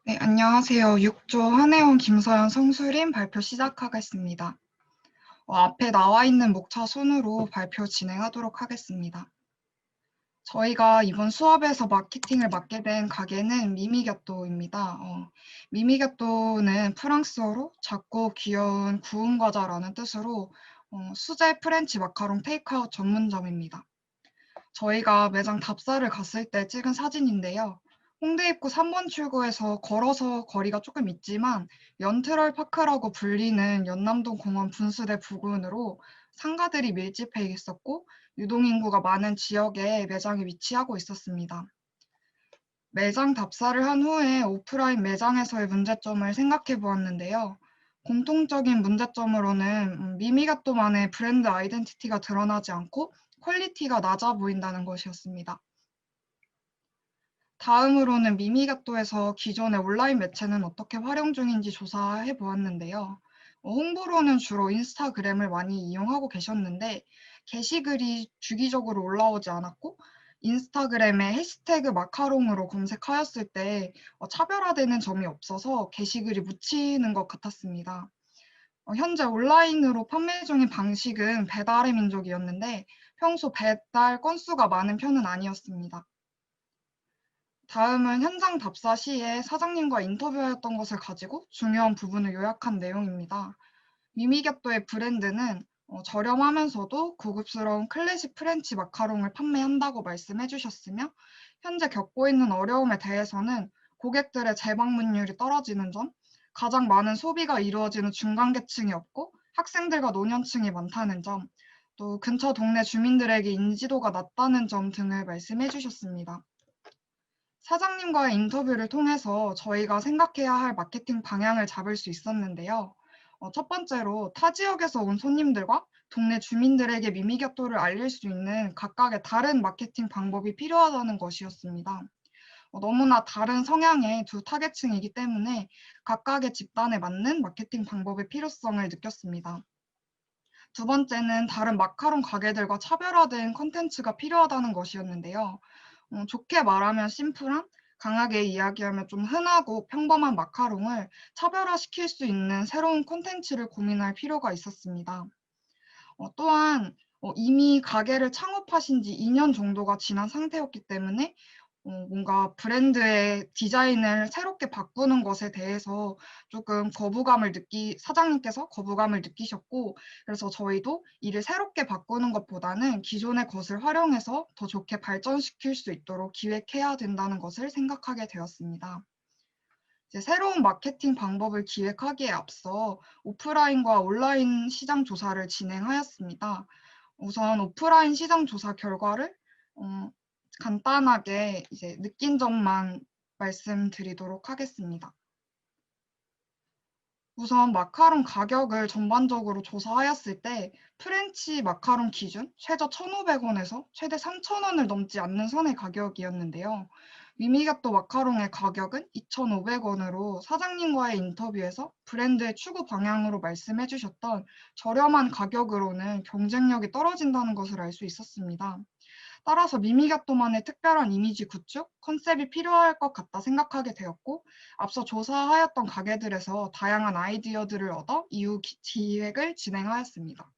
네, 안녕하세요. 6조 한혜원 김서연 성수림 발표 시작하겠습니다. 앞에 나와 있는 목차 순으로 발표 진행하도록 하겠습니다. 저희가 이번 수업에서 마케팅을 맡게 된 가게는 미미가또입니다. 미미가또는 프랑스어로 작고 귀여운 구운 과자라는 뜻으로 수제 프렌치 마카롱 테이크아웃 전문점입니다. 저희가 매장 답사를 갔을 때 찍은 사진인데요. 홍대 입구 3번 출구에서 걸어서 거리가 조금 있지만 연트럴 파크라고 불리는 연남동 공원 분수대 부근으로 상가들이 밀집해 있었고 유동인구가 많은 지역에 매장이 위치하고 있었습니다. 매장 답사를 한 후에 오프라인 매장에서의 문제점을 생각해 보았는데요. 공통적인 문제점으로는 미미가또만의 브랜드 아이덴티티가 드러나지 않고 퀄리티가 낮아 보인다는 것이었습니다. 다음으로는 미미가또에서 기존의 온라인 매체는 어떻게 활용 중인지 조사해 보았는데요. 홍보로는 주로 인스타그램을 많이 이용하고 계셨는데 게시글이 주기적으로 올라오지 않았고 인스타그램에 해시태그 마카롱으로 검색하였을 때 차별화되는 점이 없어서 게시글이 묻히는 것 같았습니다. 현재 온라인으로 판매 중인 방식은 배달의 민족이었는데 평소 배달 건수가 많은 편은 아니었습니다. 다음은 현장 답사 시에 사장님과 인터뷰하였던 것을 가지고 중요한 부분을 요약한 내용입니다. 미미겟도의 브랜드는 저렴하면서도 고급스러운 클래식 프렌치 마카롱을 판매한다고 말씀해 주셨으며 현재 겪고 있는 어려움에 대해서는 고객들의 재방문율이 떨어지는 점, 가장 많은 소비가 이루어지는 중간계층이 없고 학생들과 노년층이 많다는 점, 또 근처 동네 주민들에게 인지도가 낮다는 점 등을 말씀해 주셨습니다. 사장님과의 인터뷰를 통해서 저희가 생각해야 할 마케팅 방향을 잡을 수 있었는데요. 첫 번째로 타 지역에서 온 손님들과 동네 주민들에게 미미곁도를 알릴 수 있는 각각의 다른 마케팅 방법이 필요하다는 것이었습니다. 너무나 다른 성향의 두 타겟층이기 때문에 각각의 집단에 맞는 마케팅 방법의 필요성을 느꼈습니다. 두 번째는 다른 마카롱 가게들과 차별화된 콘텐츠가 필요하다는 것이었는데요. 좋게 말하면 심플한, 강하게 이야기하면 좀 흔하고 평범한 마카롱을 차별화시킬 수 있는 새로운 콘텐츠를 고민할 필요가 있었습니다. 또한 이미 가게를 창업하신 지 2년 정도가 지난 상태였기 때문에 뭔가 브랜드의 디자인을 새롭게 바꾸는 것에 대해서 조금 사장님께서 거부감을 느끼셨고, 그래서 저희도 이를 새롭게 바꾸는 것보다는 기존의 것을 활용해서 더 좋게 발전시킬 수 있도록 기획해야 된다는 것을 생각하게 되었습니다. 이제 새로운 마케팅 방법을 기획하기에 앞서 오프라인과 온라인 시장 조사를 진행하였습니다. 우선 오프라인 시장 조사 결과를 어, 간단하게 이제 느낀 점만 말씀드리도록 하겠습니다. 우선 마카롱 가격을 전반적으로 조사하였을 때 프렌치 마카롱 기준 최저 1,500원에서 최대 3,000원을 넘지 않는 선의 가격이었는데요. 미미가또 마카롱의 가격은 2,500원으로 사장님과의 인터뷰에서 브랜드의 추구 방향으로 말씀해 주셨던 저렴한 가격으로는 경쟁력이 떨어진다는 것을 알 수 있었습니다. 따라서 미미가또만의 특별한 이미지 구축, 컨셉이 필요할 것 같다 생각하게 되었고, 앞서 조사하였던 가게들에서 다양한 아이디어들을 얻어 이후 기획을 진행하였습니다.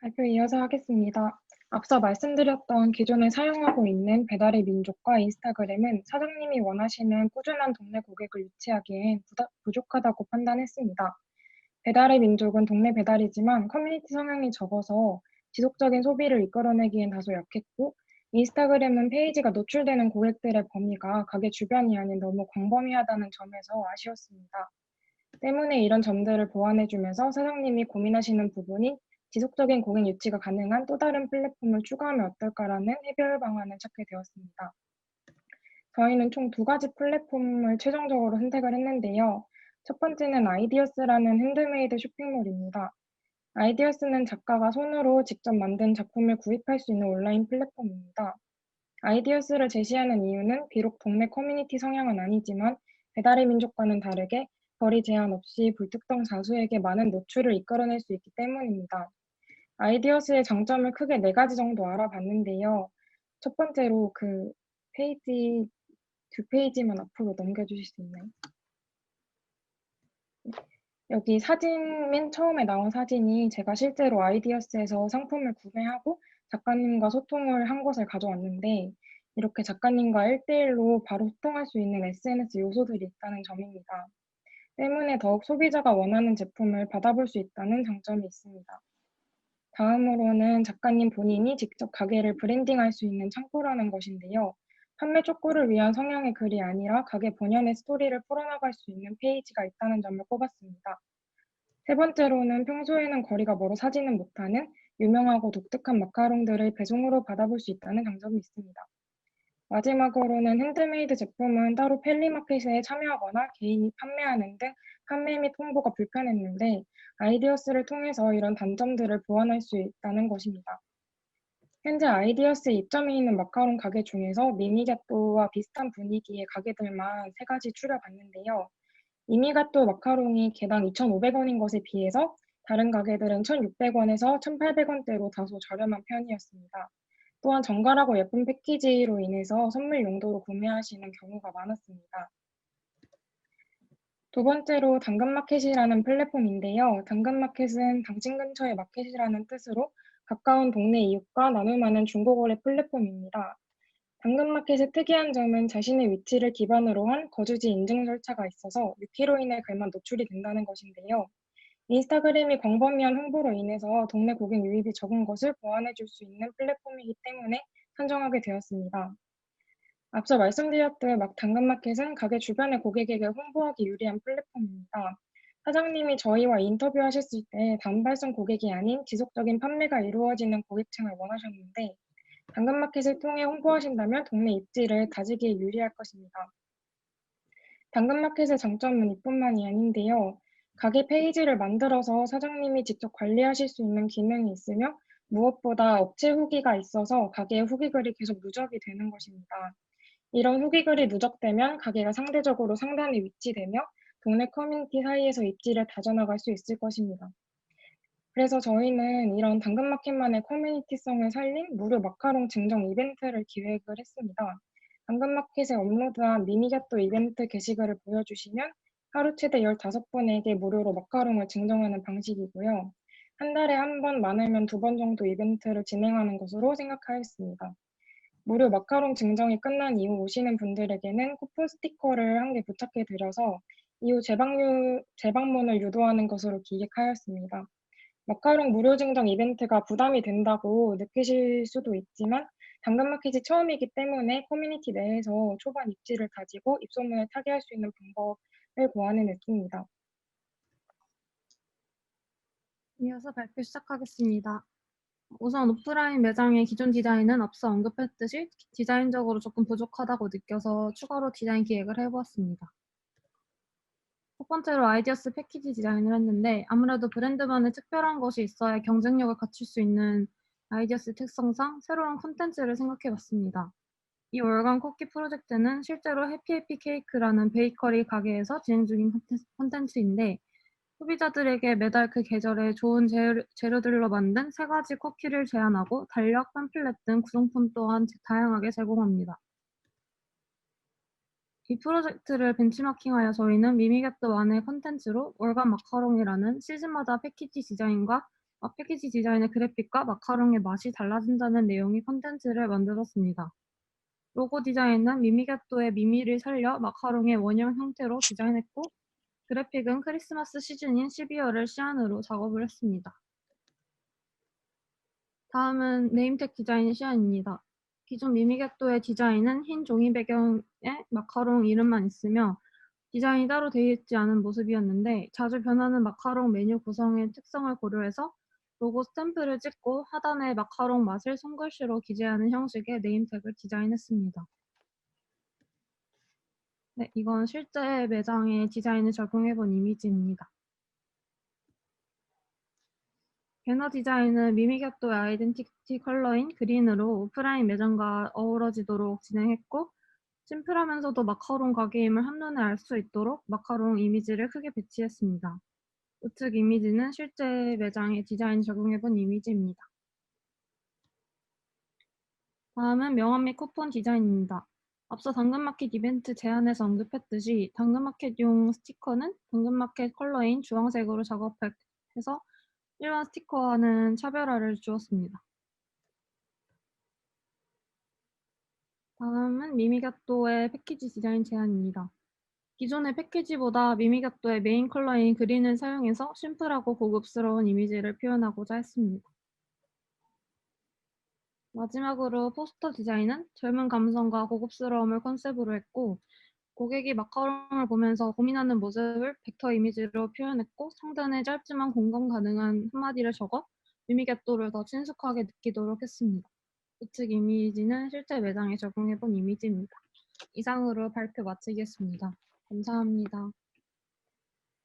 발표 이어서 하겠습니다. 앞서 말씀드렸던 기존에 사용하고 있는 배달의 민족과 인스타그램은 사장님이 원하시는 꾸준한 동네 고객을 유치하기엔 부족하다고 판단했습니다. 배달의 민족은 동네 배달이지만 커뮤니티 성향이 적어서 지속적인 소비를 이끌어내기엔 다소 약했고, 인스타그램은 페이지가 노출되는 고객들의 범위가 가게 주변이 아닌 너무 광범위하다는 점에서 아쉬웠습니다. 때문에 이런 점들을 보완해주면서 사장님이 고민하시는 부분인 지속적인 고객 유치가 가능한 또 다른 플랫폼을 추가하면 어떨까라는 해결 방안을 찾게 되었습니다. 저희는 총 두 가지 플랫폼을 최종적으로 선택을 했는데요. 첫 번째는 아이디어스라는 핸드메이드 쇼핑몰입니다. 아이디어스는 작가가 손으로 직접 만든 작품을 구입할 수 있는 온라인 플랫폼입니다. 아이디어스를 제시하는 이유는 비록 동네 커뮤니티 성향은 아니지만 배달의 민족과는 다르게 거리 제한 없이 불특정 다수에게 많은 노출을 이끌어낼 수 있기 때문입니다. 아이디어스의 장점을 크게 네 가지 정도 알아봤는데요. 첫 번째로 페이지, 두 페이지만 앞으로 넘겨주실 수 있나요? 여기 사진, 맨 처음에 나온 사진이 제가 실제로 아이디어스에서 상품을 구매하고 작가님과 소통을 한 것을 가져왔는데, 이렇게 작가님과 1대1로 바로 소통할 수 있는 SNS 요소들이 있다는 점입니다. 때문에 더욱 소비자가 원하는 제품을 받아볼 수 있다는 장점이 있습니다. 다음으로는 작가님 본인이 직접 가게를 브랜딩할 수 있는 창구라는 것인데요. 판매 촉구를 위한 성향의 글이 아니라 가게 본연의 스토리를 풀어나갈 수 있는 페이지가 있다는 점을 꼽았습니다. 세 번째로는 평소에는 거리가 멀어 사지는 못하는 유명하고 독특한 마카롱들을 배송으로 받아볼 수 있다는 장점이 있습니다. 마지막으로는 핸드메이드 제품은 따로 펠리마켓에 참여하거나 개인이 판매하는 등 판매 및 홍보가 불편했는데 아이디어스를 통해서 이런 단점들을 보완할 수 있다는 것입니다. 현재 아이디어스에 입점해 있는 마카롱 가게 중에서 미니게또와 비슷한 분위기의 가게들만 3가지 추려봤는데요. 미니가또 마카롱이 개당 2,500원인 것에 비해서 다른 가게들은 1,600원에서 1,800원대로 다소 저렴한 편이었습니다. 또한 정갈하고 예쁜 패키지로 인해서 선물 용도로 구매하시는 경우가 많았습니다. 두 번째로 당근마켓이라는 플랫폼인데요. 당근마켓은 당신 근처의 마켓이라는 뜻으로 가까운 동네 이웃과 나눔하는 중고거래 플랫폼입니다. 당근마켓의 특이한 점은 자신의 위치를 기반으로 한 거주지 인증 절차가 있어서 6km이내 글만 노출이 된다는 것인데요. 인스타그램이 광범위한 홍보로 인해서 동네 고객 유입이 적은 것을 보완해 줄 수 있는 플랫폼이기 때문에 선정하게 되었습니다. 앞서 말씀드렸듯 당근마켓은 가게 주변의 고객에게 홍보하기 유리한 플랫폼입니다. 사장님이 저희와 인터뷰하셨을 때 단발성 고객이 아닌 지속적인 판매가 이루어지는 고객층을 원하셨는데 당근마켓을 통해 홍보하신다면 동네 입지를 다지기에 유리할 것입니다. 당근마켓의 장점은 이뿐만이 아닌데요. 가게 페이지를 만들어서 사장님이 직접 관리하실 수 있는 기능이 있으며 무엇보다 업체 후기가 있어서 가게의 후기글이 계속 누적이 되는 것입니다. 이런 후기글이 누적되면 가게가 상대적으로 상단에 위치되며 동네 커뮤니티 사이에서 입지를 다져나갈 수 있을 것입니다. 그래서 저희는 이런 당근마켓만의 커뮤니티성을 살린 무료 마카롱 증정 이벤트를 기획을 했습니다. 당근마켓에 업로드한 미니게또 이벤트 게시글을 보여주시면 하루 최대 15분에게 무료로 마카롱을 증정하는 방식이고요. 한 달에 한 번, 많으면 2번 정도 이벤트를 진행하는 것으로 생각하였습니다. 무료 마카롱 증정이 끝난 이후 오시는 분들에게는 쿠폰 스티커를 한 개 부착해 드려서 이후 재방문을 유도하는 것으로 기획하였습니다. 마카롱 무료 증정 이벤트가 부담이 된다고 느끼실 수도 있지만 당근마켓이 처음이기 때문에 커뮤니티 내에서 초반 입지를 다지고 입소문을 타게 할 수 있는 방법을 고안해냈습니다. 이어서 발표 시작하겠습니다. 우선 오프라인 매장의 기존 디자인은 앞서 언급했듯이 디자인적으로 조금 부족하다고 느껴서 추가로 디자인 기획을 해보았습니다. 첫 번째로 아이디어스 패키지 디자인을 했는데 아무래도 브랜드만의 특별한 것이 있어야 경쟁력을 갖출 수 있는 아이디어스 특성상 새로운 콘텐츠를 생각해봤습니다. 이 월간 쿠키 프로젝트는 실제로 해피해피 케이크라는 베이커리 가게에서 진행 중인 콘텐츠인데 소비자들에게 매달 그 계절에 좋은 재료들로 만든 3가지 쿠키를 제안하고 달력, 팜플렛 등 구성품 또한 다양하게 제공합니다. 이 프로젝트를 벤치마킹하여 저희는 미미게또 안의 콘텐츠로 월간 마카롱이라는 시즌마다 패키지 디자인과 패키지 디자인의 그래픽과 마카롱의 맛이 달라진다는 내용의 콘텐츠를 만들었습니다. 로고 디자인은 미미게또의 미미를 살려 마카롱의 원형 형태로 디자인했고 그래픽은 크리스마스 시즌인 12월을 시안으로 작업을 했습니다. 다음은 네임택 디자인 시안입니다. 기존 미미게또의 디자인은 흰 종이 배경에 마카롱 이름만 있으며 디자인이 따로 되어 있지 않은 모습이었는데 자주 변하는 마카롱 메뉴 구성의 특성을 고려해서 로고 스탬프를 찍고 하단에 마카롱 맛을 손글씨로 기재하는 형식의 네임택을 디자인했습니다. 네, 이건 실제 매장에 디자인을 적용해본 이미지입니다. 배너 디자인은 미미게또의 아이덴티티 컬러인 그린으로 오프라인 매장과 어우러지도록 진행했고 심플하면서도 마카롱 가게임을 한눈에 알 수 있도록 마카롱 이미지를 크게 배치했습니다. 우측 이미지는 실제 매장에 디자인 적용해본 이미지입니다. 다음은 명함 및 쿠폰 디자인입니다. 앞서 당근마켓 이벤트 제안에서 언급했듯이 당근마켓용 스티커는 당근마켓 컬러인 주황색으로 작업해서 일반 스티커와는 차별화를 주었습니다. 다음은 미미가또의 패키지 디자인 제안입니다. 기존의 패키지보다 미미가또의 메인 컬러인 그린을 사용해서 심플하고 고급스러운 이미지를 표현하고자 했습니다. 마지막으로 포스터 디자인은 젊은 감성과 고급스러움을 컨셉으로 했고, 고객이 마카롱을 보면서 고민하는 모습을 벡터 이미지로 표현했고, 상단에 짧지만 공감 가능한 한마디를 적어 미미가또를 더 친숙하게 느끼도록 했습니다. 우측 이미지는 실제 매장에 적용해본 이미지입니다. 이상으로 발표 마치겠습니다. 감사합니다.